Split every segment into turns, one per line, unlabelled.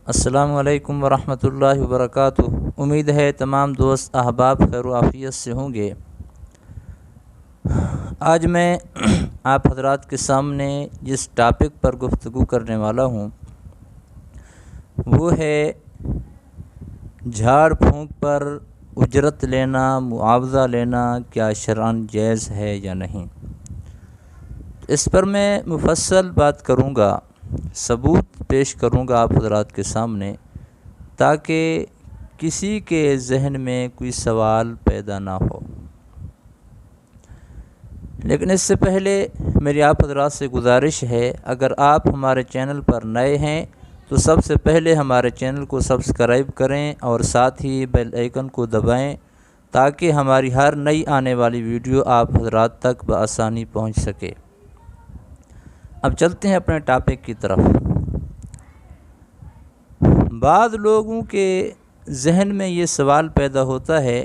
السلام علیکم ورحمۃ اللہ وبرکاتہ۔ امید ہے تمام دوست احباب خیر و عافیت سے ہوں گے۔ آج میں آپ حضرات کے سامنے جس ٹاپک پر گفتگو کرنے والا ہوں وہ ہے جھاڑ پھونک پر اجرت لینا، معاوضہ لینا کیا شرعاً جائز ہے یا نہیں۔ اس پر میں مفصل بات کروں گا، ثبوت پیش کروں گا آپ حضرات کے سامنے، تاکہ کسی کے ذہن میں کوئی سوال پیدا نہ ہو۔ لیکن اس سے پہلے میری آپ حضرات سے گزارش ہے، اگر آپ ہمارے چینل پر نئے ہیں تو سب سے پہلے ہمارے چینل کو سبسکرائب کریں اور ساتھ ہی بیل آئیکن کو دبائیں تاکہ ہماری ہر نئی آنے والی ویڈیو آپ حضرات تک بآسانی پہنچ سکے۔ اب چلتے ہیں اپنے ٹاپک کی طرف۔ بعض لوگوں کے ذہن میں یہ سوال پیدا ہوتا ہے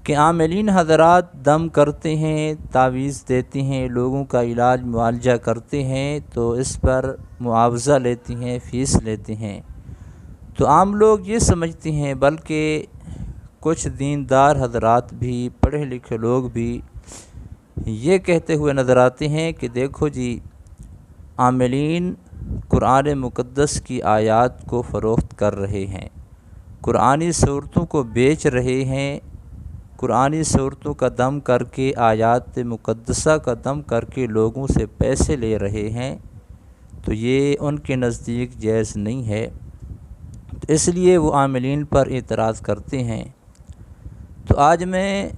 کہ عاملین حضرات دم کرتے ہیں، تعویذ دیتے ہیں، لوگوں کا علاج معالجہ کرتے ہیں تو اس پر معاوضہ لیتے ہیں، فیس لیتے ہیں۔ تو عام لوگ یہ سمجھتے ہیں، بلکہ کچھ دیندار حضرات بھی، پڑھے لکھے لوگ بھی یہ کہتے ہوئے نظر آتے ہیں کہ دیکھو جی، عاملین قرآن مقدس کی آیات کو فروخت کر رہے ہیں، قرآنی صورتوں کو بیچ رہے ہیں، قرآنی صورتوں کا دم کر کے، آیات مقدسہ کا دم کر کے لوگوں سے پیسے لے رہے ہیں، تو یہ ان کے نزدیک جائز نہیں ہے، تو اس لیے وہ عاملین پر اعتراض کرتے ہیں۔ تو آج میں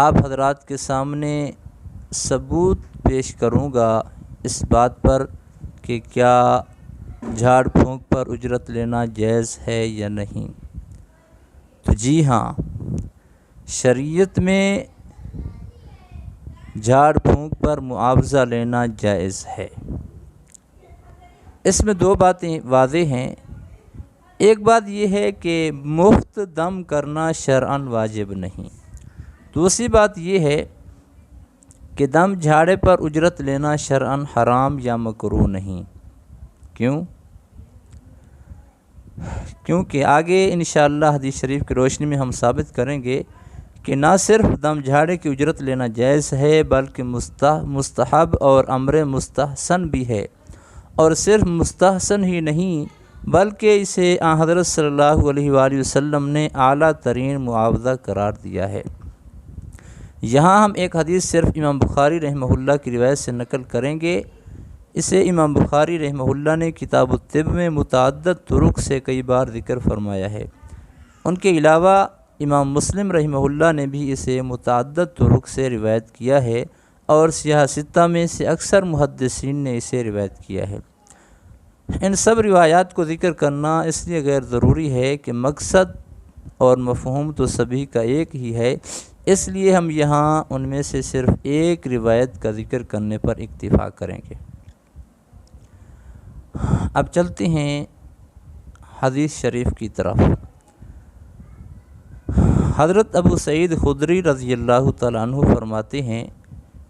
آپ حضرات کے سامنے ثبوت پیش کروں گا اس بات پر کہ کیا جھاڑ پھونک پر اجرت لینا جائز ہے یا نہیں۔ تو جی ہاں، شریعت میں جھاڑ پھونک پر معاوضہ لینا جائز ہے۔ اس میں دو باتیں واضح ہیں۔ ایک بات یہ ہے کہ مفت دم کرنا شرعاً واجب نہیں۔ دوسری بات یہ ہے کہ دم جھاڑے پر اجرت لینا شرعاً حرام یا مکروہ نہیں۔ کیونکہ آگے انشاءاللہ حدیث شریف کی روشنی میں ہم ثابت کریں گے کہ نہ صرف دم جھاڑے کی اجرت لینا جائز ہے بلکہ مستحب اور امر مستحسن بھی ہے، اور صرف مستحسن ہی نہیں بلکہ اسے حضرت صلی اللہ علیہ وآلہ وسلم نے اعلیٰ ترین معاوضہ قرار دیا ہے۔ یہاں ہم ایک حدیث صرف امام بخاری رحمہ اللہ کی روایت سے نقل کریں گے۔ اسے امام بخاری رحمہ اللہ نے کتاب الطب میں متعدد طرق سے کئی بار ذکر فرمایا ہے۔ ان کے علاوہ امام مسلم رحمہ اللہ نے بھی اسے متعدد طرق سے روایت کیا ہے، اور سیاہ ستہ میں سے اکثر محدثین نے اسے روایت کیا ہے۔ ان سب روایات کو ذکر کرنا اس لیے غیر ضروری ہے کہ مقصد اور مفہوم تو سبھی کا ایک ہی ہے، اس لیے ہم یہاں ان میں سے صرف ایک روایت کا ذکر کرنے پر اکتفا کریں گے۔ اب چلتے ہیں حدیث شریف کی طرف۔ حضرت ابو سعید خدری رضی اللہ تعالیٰ عنہ فرماتے ہیں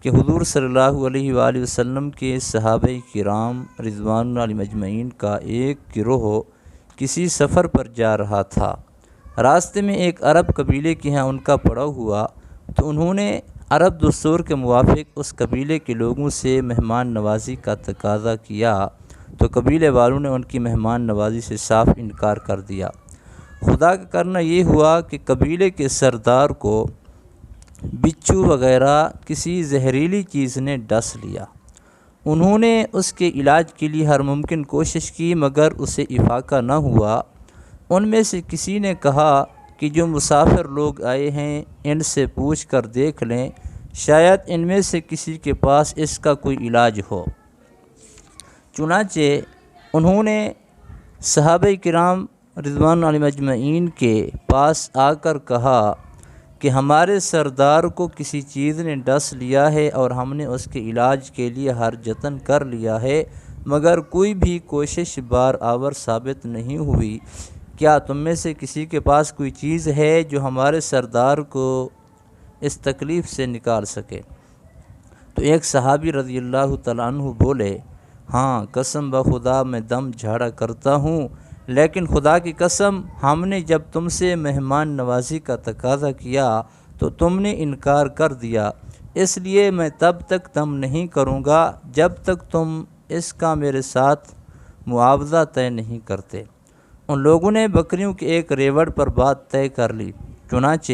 کہ حضور صلی اللہ علیہ وآلہ وسلم کے صحابہ کرام رضوان اللہ علیہم اجمعین کا ایک گروہ کسی سفر پر جا رہا تھا۔ راستے میں ایک عرب قبیلے کے ہاں ان کا پڑاؤ ہوا، تو انہوں نے عرب دستور کے موافق اس قبیلے کے لوگوں سے مہمان نوازی کا تقاضا کیا، تو قبیلے والوں نے ان کی مہمان نوازی سے صاف انکار کر دیا۔ خدا کا کرنا یہ ہوا کہ قبیلے کے سردار کو بچھو وغیرہ کسی زہریلی چیز نے ڈس لیا۔ انہوں نے اس کے علاج کے لیے ہر ممکن کوشش کی مگر اسے افاقہ نہ ہوا۔ ان میں سے کسی نے کہا کہ جو مسافر لوگ آئے ہیں ان سے پوچھ کر دیکھ لیں، شاید ان میں سے کسی کے پاس اس کا کوئی علاج ہو۔ چنانچہ انہوں نے صحابہ کرام رضوان علیہم اجمعین کے پاس آ کر کہا کہ ہمارے سردار کو کسی چیز نے ڈس لیا ہے اور ہم نے اس کے علاج کے لیے ہر جتن کر لیا ہے مگر کوئی بھی کوشش بار آور ثابت نہیں ہوئی۔ کیا تم میں سے کسی کے پاس کوئی چیز ہے جو ہمارے سردار کو اس تکلیف سے نکال سکے؟ تو ایک صحابی رضی اللہ تعالیٰ عنہ بولے، ہاں قسم بخدا میں دم جھاڑا کرتا ہوں، لیکن خدا کی قسم ہم نے جب تم سے مہمان نوازی کا تقاضا کیا تو تم نے انکار کر دیا، اس لیے میں تب تک دم نہیں کروں گا جب تک تم اس کا میرے ساتھ معاوضہ طے نہیں کرتے۔ ان لوگوں نے بکریوں کے ایک ریوڑ پر بات طے کر لی، چنانچہ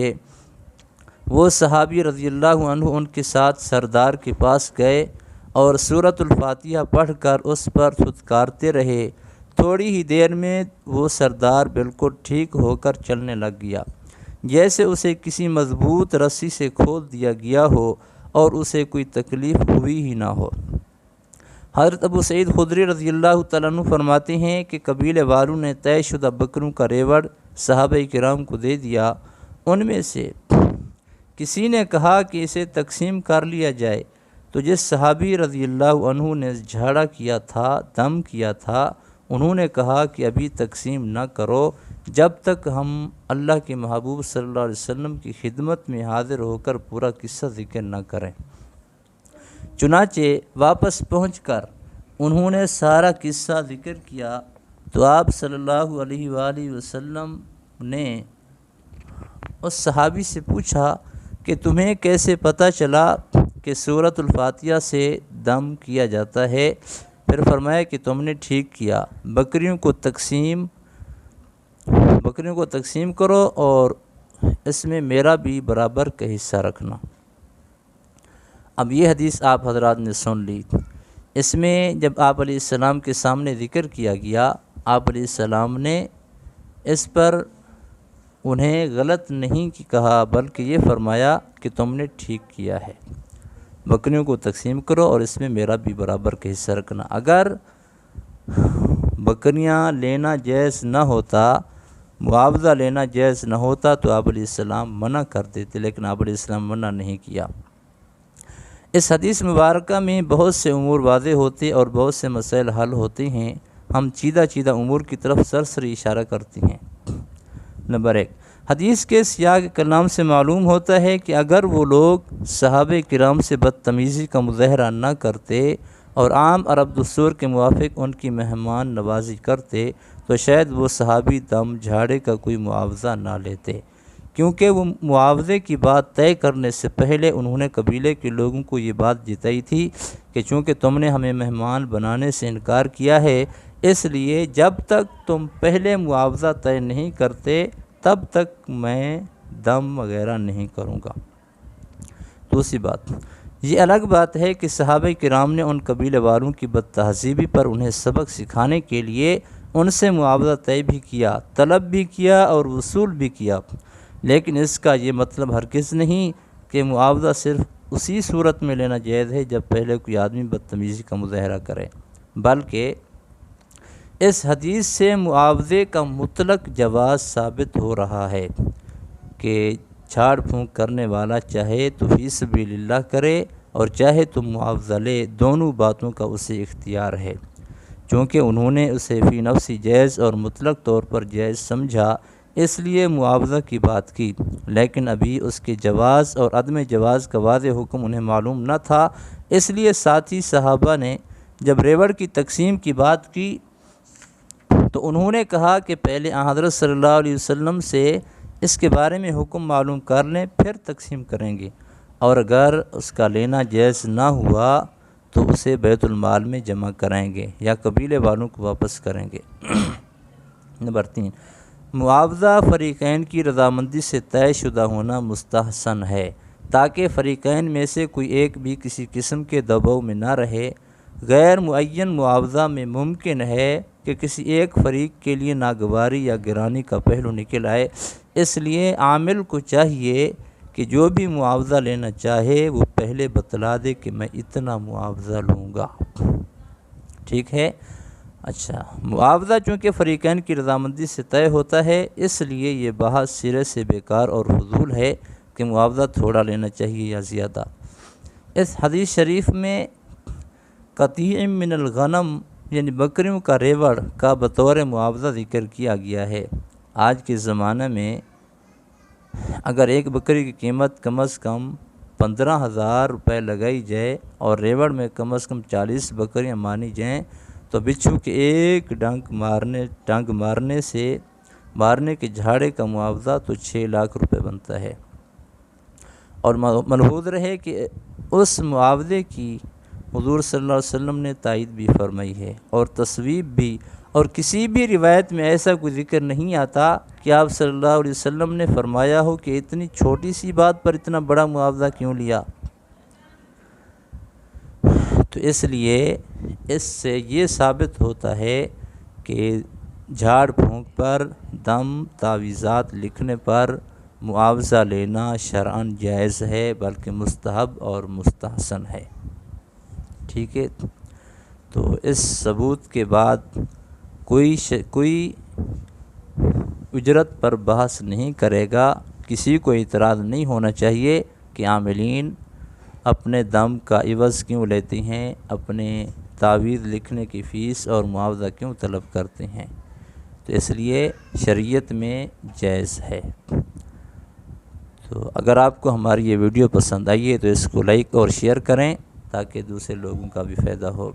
وہ صحابی رضی اللہ عنہ ان کے ساتھ سردار کے پاس گئے اور سورۃ الفاتحہ پڑھ کر اس پر دھتکارتے رہے۔ تھوڑی ہی دیر میں وہ سردار بالکل ٹھیک ہو کر چلنے لگ گیا، جیسے اسے کسی مضبوط رسی سے کھول دیا گیا ہو اور اسے کوئی تکلیف ہوئی ہی نہ ہو۔ حضرت ابو سعید خدری رضی اللہ تعالیٰ عنہ فرماتے ہیں کہ قبیلے والوں نے طے شدہ بکروں کا ریوڑ صحابہ کرام کو دے دیا۔ ان میں سے کسی نے کہا کہ اسے تقسیم کر لیا جائے، تو جس صحابی رضی اللہ عنہ نے جھاڑا کیا تھا، دم کیا تھا، انہوں نے کہا کہ ابھی تقسیم نہ کرو جب تک ہم اللہ کے محبوب صلی اللہ علیہ وسلم کی خدمت میں حاضر ہو کر پورا قصہ ذکر نہ کریں۔ چنانچہ واپس پہنچ کر انہوں نے سارا قصہ ذکر کیا تو آپ صلی اللہ علیہ وآلہ وسلم نے اس صحابی سے پوچھا کہ تمہیں کیسے پتہ چلا کہ سورۃ الفاتحہ سے دم کیا جاتا ہے؟ پھر فرمایا کہ تم نے ٹھیک کیا، بکریوں کو تقسیم کرو اور اس میں میرا بھی برابر کا حصہ رکھنا۔ اب یہ حدیث آپ حضرات نے سن لی۔ اس میں جب آپ علیہ السلام کے سامنے ذکر کیا گیا، آپ علیہ السلام نے اس پر انہیں غلط نہیں کہا بلکہ یہ فرمایا کہ تم نے ٹھیک کیا ہے، بکریوں کو تقسیم کرو اور اس میں میرا بھی برابر کا حصہ رکھنا۔ اگر بکریاں لینا جائز نہ ہوتا، معاوضہ لینا جائز نہ ہوتا تو آپ علیہ السلام منع کر دیتے، لیکن آپ علیہ السلام منع نہیں کیا۔ اس حدیث مبارکہ میں بہت سے امور واضح ہوتے اور بہت سے مسائل حل ہوتے ہیں۔ ہم چیدہ امور کی طرف سرسری اشارہ کرتے ہیں۔ نمبر 1، حدیث کے سیاق کلام سے معلوم ہوتا ہے کہ اگر وہ لوگ صحابہ کرام سے بدتمیزی کا مظاہرہ نہ کرتے اور عام عرب دستور کے موافق ان کی مہمان نوازی کرتے تو شاید وہ صحابی دم جھاڑے کا کوئی معاوضہ نہ لیتے، کیونکہ وہ معاوضے کی بات طے کرنے سے پہلے انہوں نے قبیلے کے لوگوں کو یہ بات جتائی تھی کہ چونکہ تم نے ہمیں مہمان بنانے سے انکار کیا ہے، اس لیے جب تک تم پہلے معاوضہ طے نہیں کرتے تب تک میں دم وغیرہ نہیں کروں گا۔ دوسری بات، یہ الگ بات ہے کہ صحابہ کرام نے ان قبیلے والوں کی بد تہذیبی پر انہیں سبق سکھانے کے لیے ان سے معاوضہ طے بھی کیا، طلب بھی کیا اور وصول بھی کیا، لیکن اس کا یہ مطلب ہرگز نہیں کہ معاوضہ صرف اسی صورت میں لینا جائز ہے جب پہلے کوئی آدمی بدتمیزی کا مظاہرہ کرے، بلکہ اس حدیث سے معاوضے کا مطلق جواز ثابت ہو رہا ہے کہ جھاڑ پھونک کرنے والا چاہے تو فی سبیل اللہ کرے اور چاہے تو معاوضہ لے، دونوں باتوں کا اسے اختیار ہے۔ چونکہ انہوں نے اسے فی نفسی جائز اور مطلق طور پر جائز سمجھا اس لیے معاوضہ کی بات کی، لیکن ابھی اس کے جواز اور عدم جواز کا واضح حکم انہیں معلوم نہ تھا، اس لیے ساتھی صحابہ نے جب ریوڑ کی تقسیم کی بات کی تو انہوں نے کہا کہ پہلے حضرت صلی اللہ علیہ وسلم سے اس کے بارے میں حکم معلوم کر لیں پھر تقسیم کریں گے، اور اگر اس کا لینا جائز نہ ہوا تو اسے بیت المال میں جمع کریں گے یا قبیلے والوں کو واپس کریں گے۔ نمبر 3، معاوضہ فریقین کی رضامندی سے طے شدہ ہونا مستحسن ہے تاکہ فریقین میں سے کوئی ایک بھی کسی قسم کے دباؤ میں نہ رہے۔ غیر معین معاوضہ میں ممکن ہے کہ کسی ایک فریق کے لیے ناگواری یا گرانی کا پہلو نکل آئے، اس لیے عامل کو چاہیے کہ جو بھی معاوضہ لینا چاہے وہ پہلے بتلا دے کہ میں اتنا معاوضہ لوں گا۔ ٹھیک ہے؟ اچھا، معاوضہ چونکہ فریقین کی رضامندی سے طے ہوتا ہے اس لیے یہ بحث سرے سے بیکار اور فضول ہے کہ معاوضہ تھوڑا لینا چاہیے یا زیادہ۔ اس حدیث شریف میں قطیع من الغنم یعنی بکریوں کا ریوڑ کا بطور معاوضہ ذکر کیا گیا ہے۔ آج کے زمانے میں اگر ایک بکری کی قیمت کم از کم 15,000 روپے لگائی جائے اور ریوڑ میں کم از کم 40 بکریاں مانی جائیں تو بچھو کے ایک ڈنگ مارنے کے جھاڑے کا معاوضہ تو 6 لاکھ روپے بنتا ہے۔ اور ملحوظ رہے کہ اس معاوضے کی حضور صلی اللہ علیہ وسلم نے تائید بھی فرمائی ہے اور تصویب بھی، اور کسی بھی روایت میں ایسا کوئی ذکر نہیں آتا کہ آپ صلی اللہ علیہ وسلم نے فرمایا ہو کہ اتنی چھوٹی سی بات پر اتنا بڑا معاوضہ کیوں لیا۔ تو اس لیے اس سے یہ ثابت ہوتا ہے کہ جھاڑ پھونک پر، دم، تعویذات لکھنے پر معاوضہ لینا شرعاً جائز ہے، بلکہ مستحب اور مستحسن ہے۔ ٹھیک ہے، تو اس ثبوت کے بعد کوئی اجرت پر بحث نہیں کرے گا، کسی کو اعتراض نہیں ہونا چاہیے کہ عاملین اپنے دم کا عوض کیوں لیتے ہیں، اپنے تعویذ لکھنے کی فیس اور معاوضہ کیوں طلب کرتے ہیں۔ تو اس لیے شریعت میں جائز ہے۔ تو اگر آپ کو ہماری یہ ویڈیو پسند آئی ہے تو اس کو لائک اور شیئر کریں تاکہ دوسرے لوگوں کا بھی فائدہ ہو۔